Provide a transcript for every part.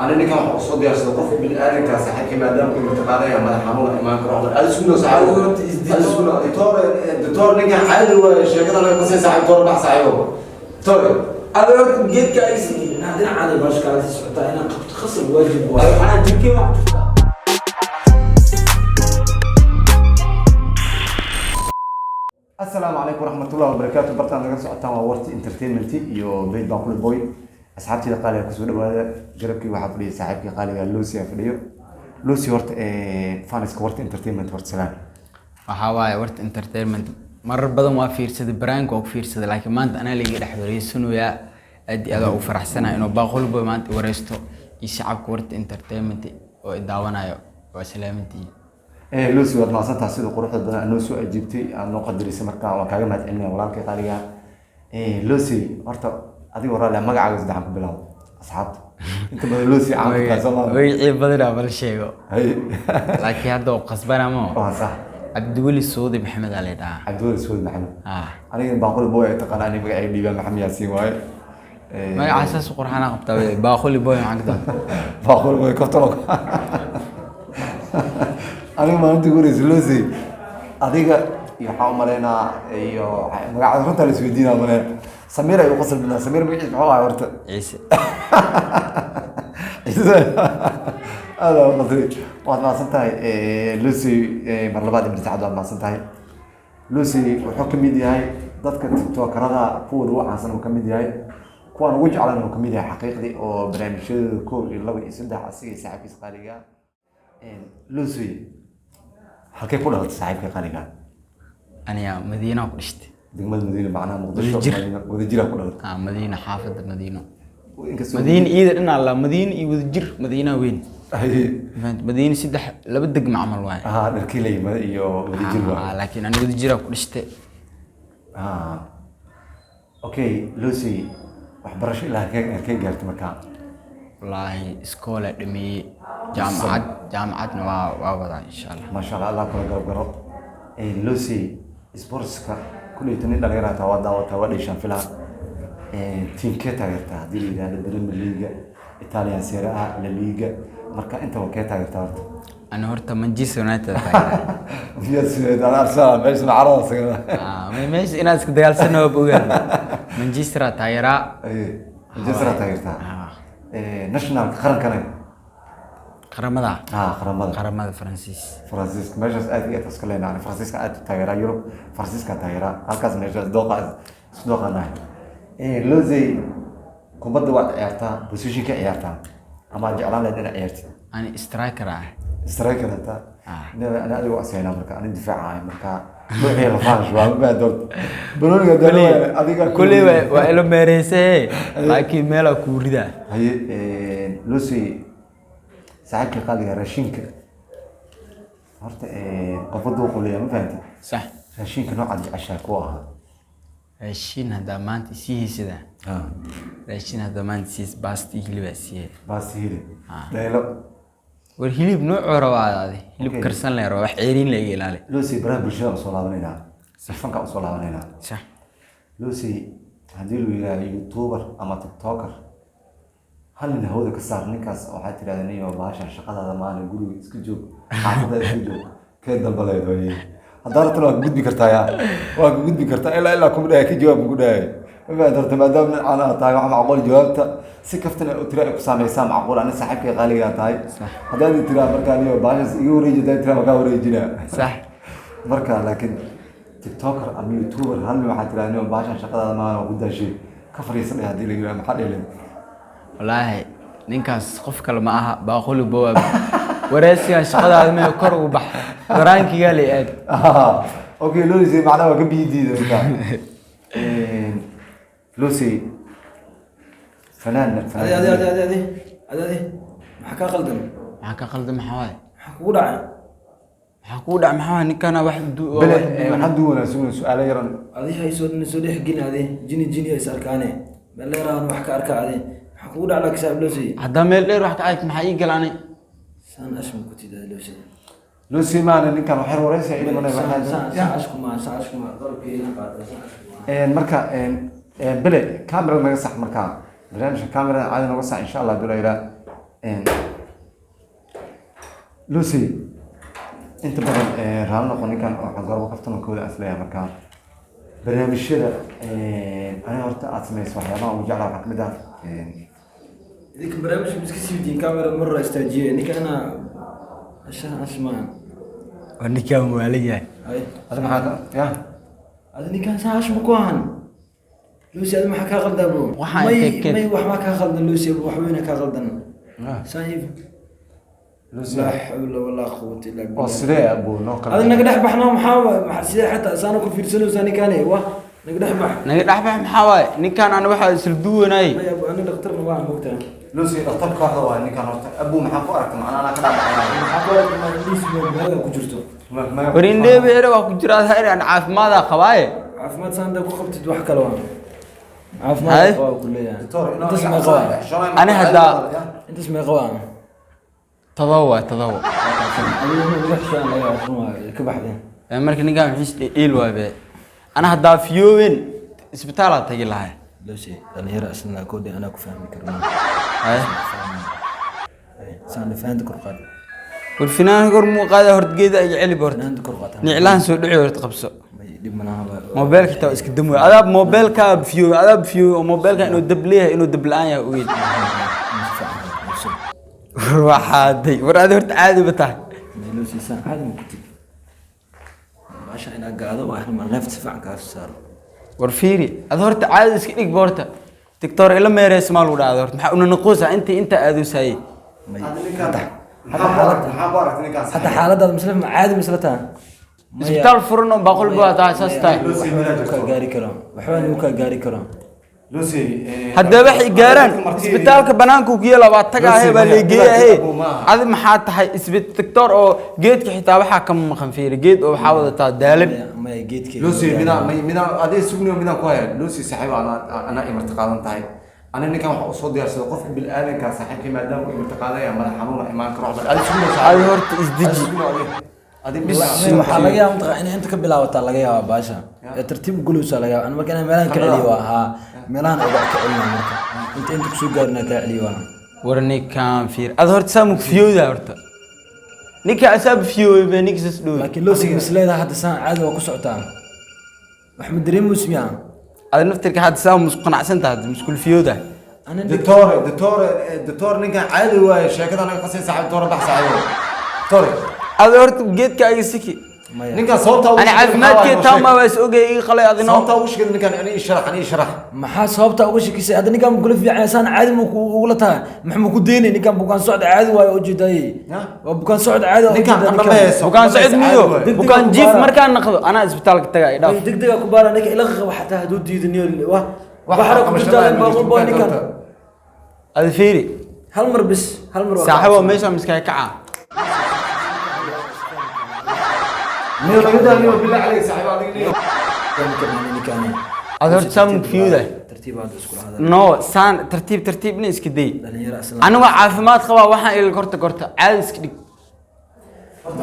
أنا اللي كان أقصد يا صديقي بالآن كاسحك ما دام كنت تقارير ما حمله ما كره أسكنه سعيو أسكنه دكتور نجح عادي وشغال على قصة سعيو دكتور بحث سعيو دكتور أنا جيت كايسي نادين على باش كارثة سعودة أنا خصم واجب واحد أنا جيكي ما السلام عليكم ورحمة الله وبركاته. برتان نقص عطانا ورتي انترتينمنتي يو بيت باكل بوي أصحابتي قالوا كسود هذا جربكي واحد لي صاحبك قال لوسي فيديو لوسي ورت فانس ورت انترتينمنت ورت سلام waxaa waaye warta entertainment marar badan waa fiirsaday brank oo fiirsaday laakiin maanta ana leeyahay dhaxdariisanayaa aad iyo aad u faraxsanahay inuu baaqulbo maanta wareysto iyo shacabka warta entertainment oo daawanayo waa salaamantii لوسي ورت ما صنت سيد قروحda badan anoo soo ajibtay anoo qadarisay markaa waan kaaga mahadcelinaya walaalkay qaaliga لوسي horta adiga waraale magacaaga saddexan ku bilaw asxaabta inta badan لوسي caanka ka Soomaaliya way ciib badan bal sheego hay laakiin hadda oo qasbana ma waa sax Abdul Saudi Maxamed Ali daa Abdul Saudi Maxamed aniga baaqul booy taqaan ani magacayga dhiibaa Maxamed Yaasiin waaye magaca asaas qurxana qabtaa baaqul booy maxaa baaqul booy koftolo aniga maanta guuris لوسي adiga iyo waxa umaleynaa iyo magaca runta la isweydiinaa male Samira ay u qasal bilaa Samira magaciisa maxaa ah horta Ciise هذا قصدي واحد ما سنتهي لوسي مرلبات من سعد ما سنتهي لوسي وحكم ميديا هاي ضدك توكرها فود وحسن وكميديا هاي كون وجه على انه كميديا حقيقي او برنامج كول اللي يسدح اسي ساعه في قاليغا لوسي halkay ku dhalatay saaxiibka qaliga aniga Madiina ku dhashtay degmada Madiina macnaha Muqdisho wadajir ku dhalatay Madiina xaafadda Madiina Madiina iyada dhinaca la Madiina iyo wadajir Madiina weyn Madiina saddex laba degmo amal waay dharkiilay iyo wadajir waa laakiin aniga wadajir ku dhashtay okay Lucy waxbarasho ilaa ka gaartay markaa wallahi iskoola dhammeeyay jaamacadna waa wada insha Allah ma sha Allah kula garo Lucy sportska kulliitan dhalinyarada taawada waa dhishan filaa teamka taageerta hadii la yiraahdo Premier League Italian Serie A La Liga marka inta waa ka taageerta horta ana horta Manchester United taageera yes Arsenal meesha carada sagada meesha inaad isku dagaalsano bogan Manchester taageera Manchester taageerta national qarankana qaramada qaramada Faransiis meesha aad iyo aad iska leenahay Faransiiska aad taageera Europe Faransiiska taageera halkaas meesha dooqana لوزي كومبد وقت عيارتا بوزيشن كعيارتا أما جعلان لدينا عيارتي أنا سترايكر أنت أنا أدري وأسينا مركا أنا دفاع مركا بوحي رفان شوان ما دولت بنوني قدروا كل وإلو ميريسي لكن ميلا كوريدا هي لوسي ساعات قال راشينك هرت قفض وقولي ما فهمت صح راشينك نوع عشاء كوها raashin hada maanta siisida raashin hada maanta siis baasti hilib leelo war hilib nooc rawaade hilib karsan la raaw wax ceerin la ilaali Lucy baraha bulshada soo laabanayna safanka soo laabanayna sax Lucy hadii loo yiraahdo YouTuber ama TikToker hal nin hawada ka saar ninkaas waxa tiraahdaa inuu baasha shaqada maalin guriga iska joog xaafadda iska joog ka dalbaleedo هذا ترى قد بكرتايا وقد بكرتايا إلا كم ده كي جواب قداي ما درت ما دام أنا تاي واحد معقول جوابته سكفتنا أترى قسام يسام معقول أنا سحب كي غالي تاي هذا اللي ترى بركاني وباجس يوري جدا ترى مكاوري جنا صح بركة لكن تيك توكر أم يوتيوبر هل واحد ترى إنه باجس شغلة ما وده شيء كفر يصير هذه اللي محل لين والله نينكاس قف كلمة بقول بواب وراسي شغلة ما يكرر بحر برانكي قال لي اوكي لوسي معناها كم جديد لوسي فنان هذه محكا قلدم حواي حكو دع محاوي نكان واحد محد ولا سؤال يرن هذه هي سودي حقين هذه جيني يسالكاني بل يران وحكا اركا هذه حكو دع لك حساب لوسي هذا ميل دير واحد عايك maxaa ii galani سان اشم كنت لوسي لوسي ما أنا كان وحير ورئيس يعني من ساعشكم ضربي هنا مركا بلى كاميرا نقصح مركا برنامج كاميرا عادي نقصح إن شاء الله بلا إلى lucy inta badan raali noqon ninkan waxaan garba kaftankooda asleeyahay markaa barnaamijyada aniga horta aad samayso waxyaabaha ugu jeclaa waxaa kamid ah idinka barnaamijka iska sii diin kamera marra istaajiye ninka anaa asmaan ninkaan waala yahay hada maxaa ya ada ninkaan saash ma ku ahan lucy ada maxaa kaa qaldan bro may wax ma kaa qaldan lucy wax weyn kaa qaldan saaxiib lucy la hawla wala quwwata illa billah oo sidee abu noo kala ada naga dhex baxno maxaa sidee xataa saano ku fiirsanaysaa ninkaani waa naga dhex bax maxaa waaye ninkaan ana waxa isla duwanay ana dhakhtarna waa moogtaa lucy dhakhtar kooxda waa ninkan horta abu maxaa ku aragtay macnaa anaa ka dhaadhacay maxaa ku aragtay ma lucy ma ku jirto warindee beere waa ku jiraa hayran caafimaada qabaaye caafimaad saanda ku qabtid wax kale waa caafimaad waa ku leeyahay intaas ma qabaa ani hadda intaas ma qabaa tadawa adigu wax shaan laga aqoon ka baxdeen marka ninkaan wixii eel waabe ana hadda fiyowen isbitaal tagi lahay lucy dhalinyaro asna koodi ana ku fahmi karno saan fahanti korqaad والفنان قر مو قاعد هرد جيدا يعلي بورد نعلان سو دحي هرد قبسو موبايل كتا اسك دمو اداب موبايل كاب فيو اداب فيو موبايل كان انه دبليه انه دبلان يا ويد روحادي وراد هرد عادي بتاع لوسي سان عادي مكتب ماشي انا قاعده واحد ما نفس فعن كاس صار ورفيري هرد عادي اسك ديك بورتا دكتور الا ميريس مال ودا هرد ما انه نقوسه انت ادو ساي حتى حالة مسلم عادي مسلتها اسبيتال فرنو باقول بها تاع اساستاي غاري كرام وحوان يوكا غاري كرام lucy هدا waxay gaaraan isbitaalka banaanka ku yeela waa tagaahay baa la geeyahay adi maxaa tahay isbitaal oo geedka xitaa waxa ka maqan fiiri geed oo waxa wadataa daalib ma geedka lucy mina adi sugniyo mina ku hay lucy saaxiib ana imartaqaadan tahay أنا نكمل حصول ديار سو قف بالآلة كصحيح ما دام ومتقاضي ما حنون إيمان كروح بس هذا شو هذا هرت إزدجي هذه بس حلاقي يوم تقى إن أنت كبلا وتلاقي يا باشا ترتيب جلوس على أنا ما كان ملان كعليوة ها ملان أبغى كعليوة مركا أنت كسو قارنا كعليوة ورني كان فير هذا هرت سامك فيو ده هرت نيكا أساب فيو بنيك سدود لكن لو سيجي مسلي ده حتى سان عاد وكسعتان محمد دريم وسميان هذا نفترك هذا سام مسقنا عشان هذا مش كل فيو ده أنا دكتور نيجا عادي واي شاكد أنا قصي صاحب دكتور بحث عليه دكتور هذا هرت جيت كأي سكي نيجا صوته أنا عارف ما كي تام ما بس أوجي خلي هذا صوته وش كده نيجا يعني يشرح ما حاس صوته وش كيس هذا نيجا بقول في إنسان عادي مقولتها محمد كديني نيجا بكون صعد عادي واي وجدي وبكون صعد عادي بكون صعد ميو بكون جيف مركان نقض أنا اسبتالك تجاي ده دقيقة كبار نيجا إلغ وحتى هدود ديدني وحرك بجدال باقول باني كان هذا فيري هالمر بس هالمر صاحبه ماشي مسكاي كعا نيو نيو بالله عليك صاحب هذا نيو كان هذا سام فيو ده ترتيب هذا اسكول هذا نو سان ترتيب نيس كدي أنا وعافمات خوا واحد إلى كرت عاد سكدي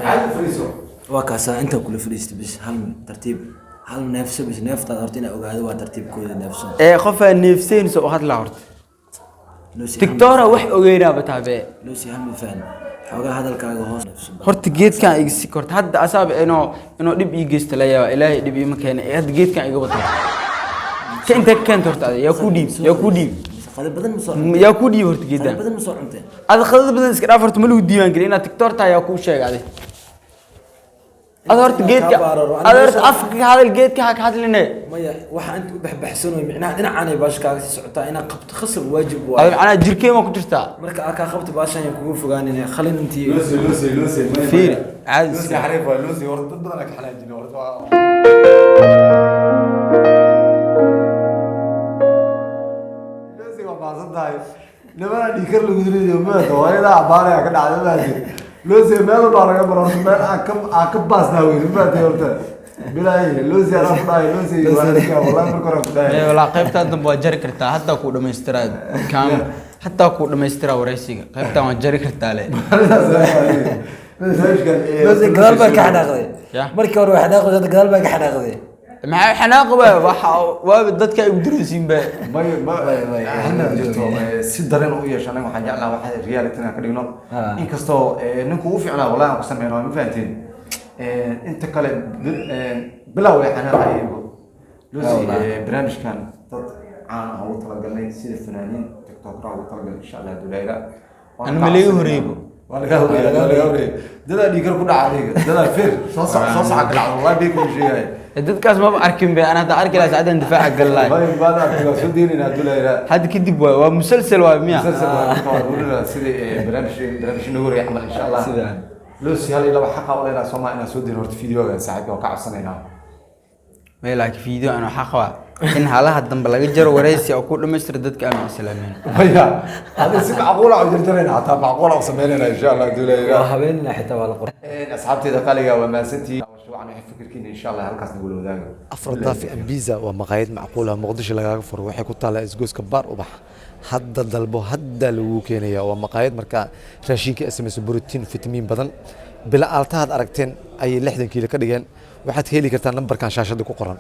عاد فريسو وكاسا أنت كل فريست بس هل ترتيب هل نفسه بس نفط أرتينا أو هذا هو ترتيب كل نفسه إيه خفا نفسين سو أخذ لهرت دكتورة وح أوجينا بتابع لوسي هم فان حوجا هذا الكلام هو نفسه هرت جيت كان يجسي كرت هذا أصاب إنه دب يجست لا يا إلهي دب يمكن هذا جيت كان يجبطه كأنت كنت هرت يا كودي هذا بدل مصور يا كودي هرت جدا بدل مصور أنت هذا خذ بدل سكر أفرت ملو ديوان قلنا دكتور تا يا كوش شيء قاعد هذا هرت جيت هذا هرت أفك هذا الجيت كهك هذا اللي نه ما واحد أنت بحسنه معناه أنا عاني باش كاس سعتا أنا قبت خسر واجب هذا أنا جركي ما كنت شتا مركا أكا خبت باشا يكون فوقاني خلينا أنت لوسي فير عادي لوسي عارفها لوسي ورد ضدك حلاج ورد لوسي ما بعصت هاي نبغى نذكر له قدري يوم ما تواني لا عبارة كده على بالي لوسي ما له بارك برا ما أكم باس ناوي ما تيورته بلاي لوسي أنا فداي لوسي والله بكرة فداي ولا قيبت أنت بوجر كرتا حتى كود مستراد كام حتى كود مسترا ورئيسي قيبت ما جري كرتا له لوسي قلبك حدا قضي مركب روح حدا قضي قلبك حدا قضي maxaa xanaaq waa dadka ay u diraysiin ba hana jirto si dareen u yeesho anaga waxaan jeclaa waxa reality ka dhigno inkastoo ninku uu fiicnaa wallahi aan ku sameeyno ma fahanteen inta kale bilow ay xanaaqayeen lucy barnaamijkan dad caan ah oo talagalnay sida fanaaniin tiktok ugu talagalay insha Allah duleera aan malay horeebo walaga horeebo dada dhigar ku dhacay dada fir soo saca galaa wallahi dhiig ku sheegay dadkaas ma arkin bay ana hadda arki lahaa saacadan difaaca galay way baad arkaa soo deynina duleera had kadib waa musalsal waa miya musalsal waa sida barnaamij nagu horeeyay amal insha Allah sida lucy hal ila waxa qawleena Soomaaliya soo deyn horta videoga saaxiibka oo ka cabsanayna meelaha video aan waxa qaba in halaha dambe laga jaro wareysi oo ku dhameystir dadka aan islaameen haya hada si macquul ah jirtaan hatta macquul ah sameeyna insha Allah duleera habeenina xitaa waa la qor asxaabteeda qaliga waa maasantii waxaan fikirkiina insha Allah halkaas nagu wadaago afrada fi Ambiza waa maqaayad macquul ah Muqdisho laga furo waxay ku taalaa isgooska Baar Ubax hadda dalbo hadda lagu keenaya waa maqaayad marka raashinka SMS borotiin fitamiin badan bila aaltaad aragteen ay 60 kiilo ka dhigeen waxaad heli kartaa nambarkan shaashada ku qoran